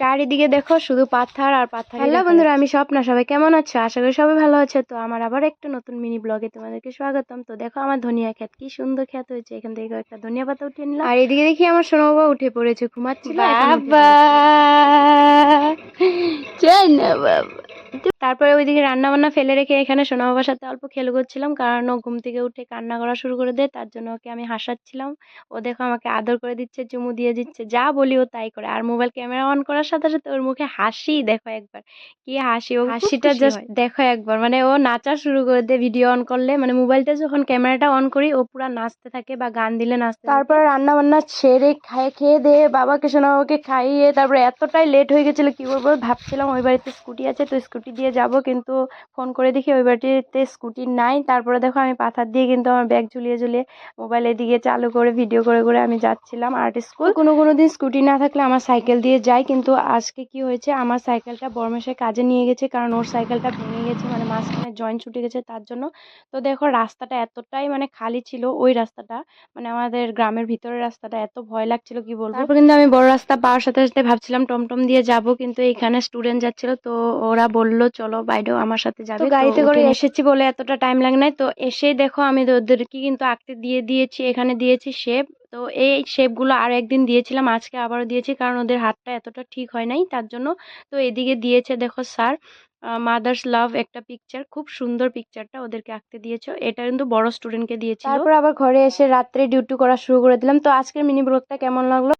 চারিদিকে দেখো শুধু পাথর আর পাথর। হ্যালো বন্ধুরা, আমি স্বপ্না। সবাই কেমন আছো? আশা করি সবাই ভালো আছে। তো আমার আবার একটা নতুন মিনি ব্লগে তোমাদেরকে স্বাগতম। তো দেখো আমার ধনিয়া ক্ষেত কি সুন্দর ক্ষেত হয়েছে, এখান থেকে একটা ধনিয়া পাতা উঠিয়ে নিলাম। আর এদিকে দেখি আমার সোনা বাবা উঠে পড়েছে, ঘুমাচ্ছিল। বাবা বাবা। তারপরে ওইদিকে রান্না বান্না ফেলে রেখে এখানে সোনা বাবার সাথে অল্প খেলা করছিলাম, কারণ ও ঘুম থেকে উঠে কান্না করা শুরু করে দেয়। তার জন্য ওকে আমি হাসাচ্ছিলাম। ও দেখো আমাকে আদর করে দিচ্ছে, চুমু দিয়ে দিচ্ছে, যা বলি ও তাই করে। আর মোবাইল ক্যামেরা অন করার সাথে সাথে ওর মুখে হাসি দেখো একবার, কি হাসি! ও হাসিটা জাস্ট দেখো একবার, মানে ও নাচা শুরু করে দেয় ভিডিও অন করলে। মানে মোবাইলটা যখন ক্যামেরাটা অন করি ও পুরো নাচতে থাকে বা গান দিলে নাচতে। তারপর রান্না বান্না সেরে খেয়ে দিয়ে বাবাকে সোনা বাবাকে খাইয়ে তারপরে এতটাই লেট হয়ে গেছিল কি বলবো। ভাবছিলাম ওই বাড়িতে স্কুটি আছে তো স্কুটি দিয়ে যাব, কিন্তু ফোন করে দেখি ওই বাড়িতে স্কুটি নাই। তারপরে দেখো আমি পাথার দিয়ে কিন্তু আমার ব্যাগ ঝুলিয়ে ঝুলিয়ে মোবাইল এদিকে চালু করে ভিডিও করে করে আমি যাচ্ছিলাম আর্ট স্কুল। কোনো দিন স্কুটি না থাকলে আমার সাইকেল দিয়ে যাই, কিন্তু আজকে কি হয়েছে, আমার সাইকেলটা বড়মেশাই কাজে নিয়ে গেছে, কারণ ওর সাইকেলটা ভেঙে গেছে, মানে মাঝখানে জয়েন্ট ছুটে গেছে তার জন্য। তো দেখো রাস্তাটা এতটাই মানে খালি ছিল, ওই রাস্তাটা মানে আমাদের গ্রামের ভিতরের রাস্তাটা, এত ভয় লাগছিল কি বলবো। তারপর কিন্তু আমি বড় রাস্তা পাওয়ার সাথে সাথে ভাবছিলাম টমটম দিয়ে যাব, কিন্তু এখানে স্টুডেন্ট যাচ্ছিল তো ওরা বললো চলো বাইরেও আমার সাথে যাবে। তো গাড়িতে করে এসেছি বলে এতটা টাইম লাগে নাই। তো এসেই দেখো আমি ওদেরকে কিন্তু আঁকতে দিয়ে দিয়েছি, এখানে দিয়েছি শেপ। তো এই শেপগুলো আর একদিন দিয়েছিলাম, আজকে আবারও দিয়েছি, কারণ ওদের হাতটা এতটা ঠিক হয় নাই তার জন্য। তো এদিকে দিয়েছে দেখো স্যার মাদার্স লাভ একটা পিকচার, খুব সুন্দর পিকচারটা ওদেরকে আঁকতে দিয়েছো। এটা কিন্তু বড় স্টুডেন্টকে দিয়েছিল। তারপর আবার ঘরে এসে রাত্রে ডিউটি করা শুরু করে দিলাম। তো আজকের মিনি ব্লগটা কেমন লাগলো